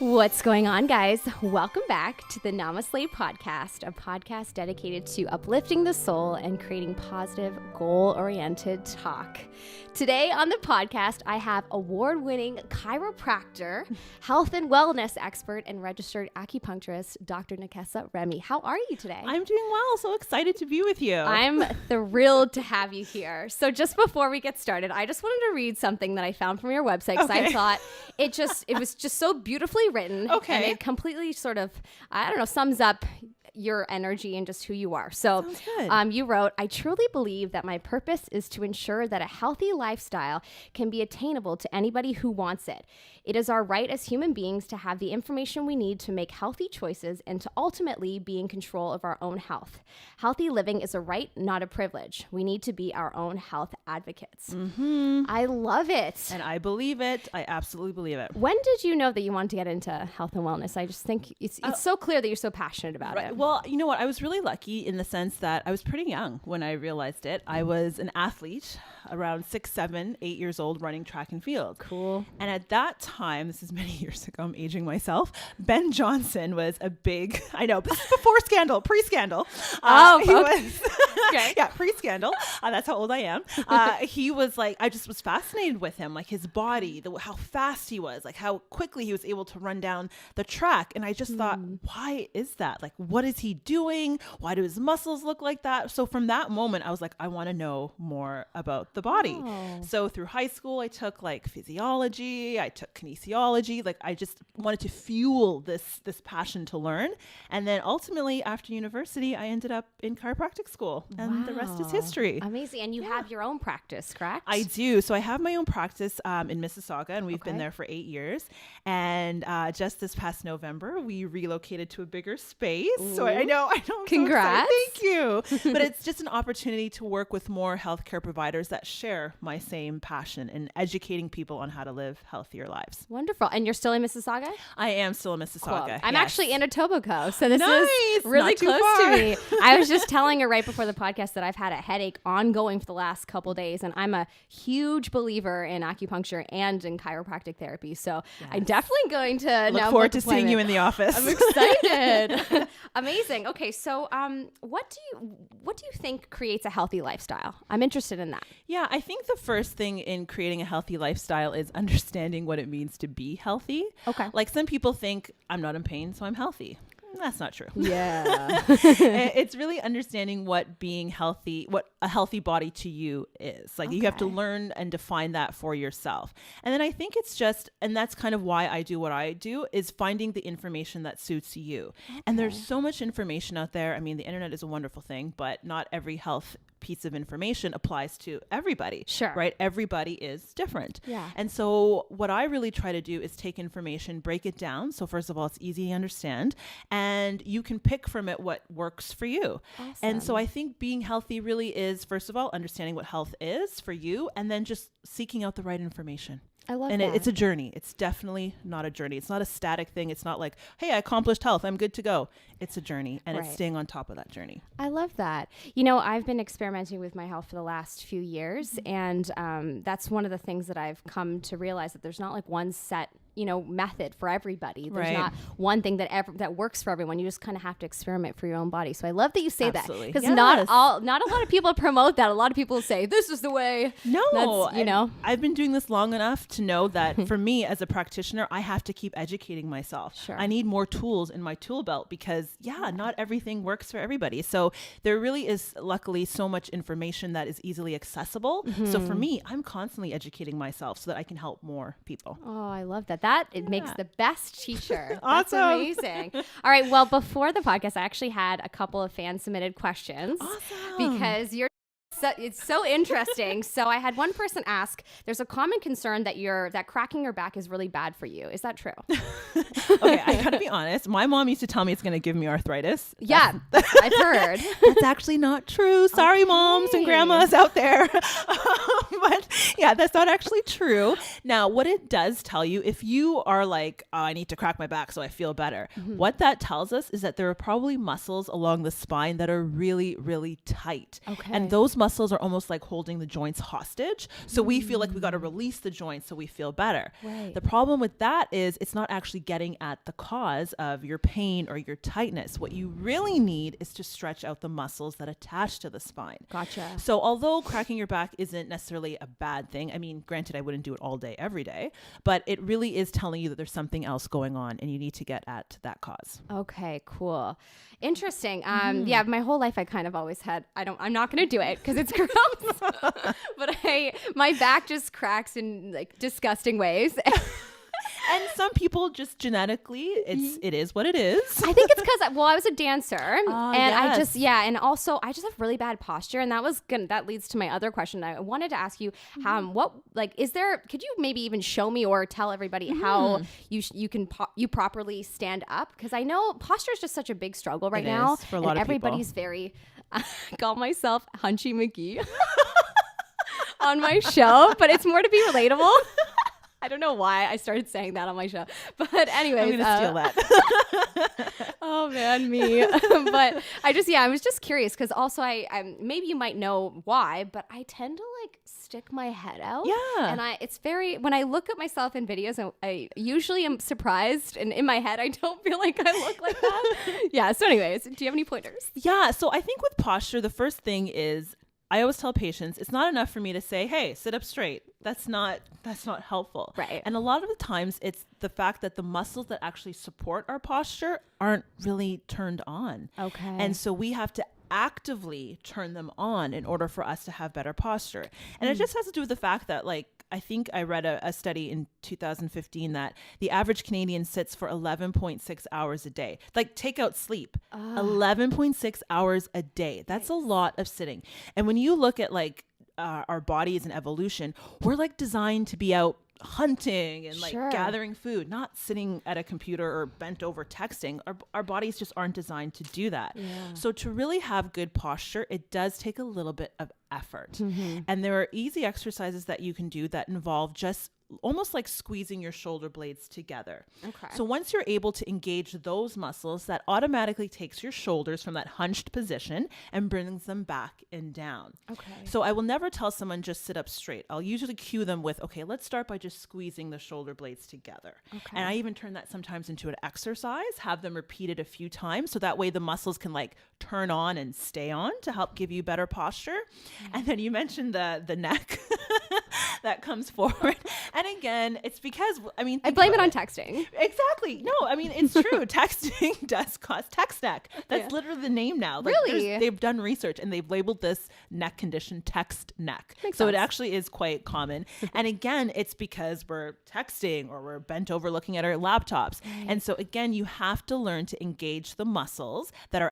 What's going on, guys? Welcome back to the NamaSLAY Podcast, a podcast dedicated to uplifting the soul and creating positive, goal-oriented talk. Today on the podcast, I have award-winning chiropractor, health and wellness expert, and registered acupuncturist, Dr. Nekessa Remy. How are you today? I'm doing well. So excited to be with you. I'm thrilled to have you here. So just before we get started, I just wanted to read something that I found from your website because I thought it was just so beautifully written. Okay. And it completely sort of, sums up your energy and just who you are. So you wrote, I truly believe that my purpose is to ensure that a healthy lifestyle can be attainable to anybody who wants it. It is our right as human beings to have the information we need to make healthy choices and to ultimately be in control of our own health. Healthy living is a right, not a privilege. We need to be our own health advocates. Mm-hmm. I love it. And I believe it. I absolutely believe it. When did you know that you wanted to get into health and wellness? I just think it's so clear that you're so passionate about it. Well, you know what? I was really lucky in the sense that I was pretty young when I realized it. I was an athlete around 6, 7, 8 years old running track and field. Cool. And at that time, this is many years ago, I'm aging myself, Ben Johnson was a big, I know, this is before scandal, pre-scandal. He was, okay. Yeah, pre-scandal. That's how old I am. He was like, I just was fascinated with him, like his body, how fast he was, like how quickly he was able to run down the track. And I just thought, why is that? Like, what is he doing? Why do his muscles look like that? So from that moment, I was like, I want to know more about the body. Oh. So through high school, I took like physiology, I took kinesiology. Like I just wanted to fuel this passion to learn. And then ultimately after university, I ended up in chiropractic school and the rest is history. Amazing. And you have your own practice, correct? I do. So I have my own practice in Mississauga and we've been there for 8 years. And just this past November, we relocated to a bigger space. Ooh. So I know. Congrats. So thank you. But it's just an opportunity to work with more healthcare providers that share my same passion in educating people on how to live healthier lives. Wonderful. And you're still in Mississauga? I am still in Mississauga. Cool. I'm actually in Etobicoke. So this Nice. is really Not too close far. to me. I was just telling her right before the podcast that I've had a headache ongoing for the last couple days. And I'm a huge believer in acupuncture and in chiropractic therapy. So I'm definitely going to look forward to seeing you in the office. I'm excited. Amazing. Okay. So what do you think creates a healthy lifestyle? I'm interested in that. Yeah, I think the first thing in creating a healthy lifestyle is understanding what it means to be healthy. Okay. Like some people think I'm not in pain, so I'm healthy. That's not true. Yeah. It's really understanding what a healthy body to you is. Like you have to learn and define that for yourself. And then I think it's just, and that's kind of why I do what I do, is finding the information that suits you. Okay. And there's so much information out there. I mean, the internet is a wonderful thing, but not every health piece of information applies to everybody. Sure. Right? Everybody is different. Yeah. And so what I really try to do is take information, break it down. So first of all, it's easy to understand and you can pick from it what works for you. Awesome. And so I think being healthy really is, first of all, understanding what health is for you and then just seeking out the right information. I love and that. It's a journey. It's definitely not a journey. It's not a static thing. It's not like, hey, I accomplished health. I'm good to go. It's a journey and it's staying on top of that journey. I love that. You know, I've been experimenting with my health for the last few years. And that's one of the things that I've come to realize, that there's not like one set method for everybody. There's not one thing that works for everyone. You just kind of have to experiment for your own body. So I love that you say that, because not a lot of people promote that. A lot of people say this is the way. No, that's, I've been doing this long enough to know that for me as a practitioner, I have to keep educating myself. Sure. I need more tools in my tool belt because not everything works for everybody. So there really is luckily so much information that is easily accessible. So for me, I'm constantly educating myself so that I can help more people. Oh, I love that. It makes the best teacher. Awesome. That's amazing. All right. Well, before the podcast, I actually had a couple of fan submitted questions. Awesome. Because it's so interesting. So I had one person ask, there's a common concern that cracking your back is really bad for you. Is that true? Okay, I gotta be honest. My mom used to tell me it's gonna give me arthritis. Yeah, I've heard. That's actually not true. Sorry, moms and grandmas out there. But yeah, that's not actually true. Now, what it does tell you, if you are like, oh, I need to crack my back so I feel better, what that tells us is that there are probably muscles along the spine that are really, really tight. Okay. And those muscles muscles are almost like holding the joints hostage. So we feel like we got to release the joints so we feel better. Right. The problem with that is it's not actually getting at the cause of your pain or your tightness. What you really need is to stretch out the muscles that attach to the spine. Gotcha. So although cracking your back isn't necessarily a bad thing, I mean, granted, I wouldn't do it all day, every day, but it really is telling you that there's something else going on and you need to get at that cause. Okay, cool. Interesting. Yeah, my whole life I kind of always had, I'm not going to do it because it's gross, but my back just cracks in like disgusting ways. And some people just genetically, it is what it is. I think it's because, I was a dancer and yes. and also I just have really bad posture. And that leads to my other question. I wanted to ask you, could you maybe even show me or tell everybody how you properly stand up? Because I know posture is just such a big struggle right now. For a lot of everybody's people. very, I call myself Hunchy McGee on my show, but it's more to be relatable. I don't know why I started saying that on my show, but anyways, I'm gonna steal that. Oh man, me. But I was just curious because also I maybe you might know why, but I tend to like stick my head out. Yeah. And when I look at myself in videos, I usually am surprised, and in my head I don't feel like I look like that. Yeah. So anyways, do you have any pointers? Yeah. So I think with posture, the first thing is I always tell patients it's not enough for me to say, hey, sit up straight. That's not helpful. Right. And a lot of the times it's the fact that the muscles that actually support our posture aren't really turned on. Okay. And so we have to actively turn them on in order for us to have better posture. And it just has to do with the fact that, like, I think I read a study in 2015 that the average Canadian sits for 11.6 hours a day. Like, take out sleep, 11.6 hours a day. That's a lot of sitting. And when you look at like our bodies and evolution, we're like designed to be out hunting and like gathering food, not sitting at a computer or bent over texting. Our bodies just aren't designed to do that. Yeah. So to really have good posture, it does take a little bit of effort. Mm-hmm. And there are easy exercises that you can do that involve just almost like squeezing your shoulder blades together. Okay. So once you're able to engage those muscles, that automatically takes your shoulders from that hunched position and brings them back and down. Okay. So I will never tell someone just sit up straight. I'll usually cue them with, okay, let's start by just squeezing the shoulder blades together. Okay. And I even turn that sometimes into an exercise, have them repeat it a few times. So that way the muscles can like turn on and stay on to help give you better posture. Mm-hmm. And then you mentioned the neck that comes forward. And again, it's because, I mean, I blame it on texting. Exactly. No, I mean, it's true. Texting does cause text neck. That's literally the name now. Like, really? They've done research and they've labeled this neck condition text neck. Makes so sense. It actually is quite common. And again, it's because we're texting or we're bent over looking at our laptops. Right. And so again, you have to learn to engage the muscles that are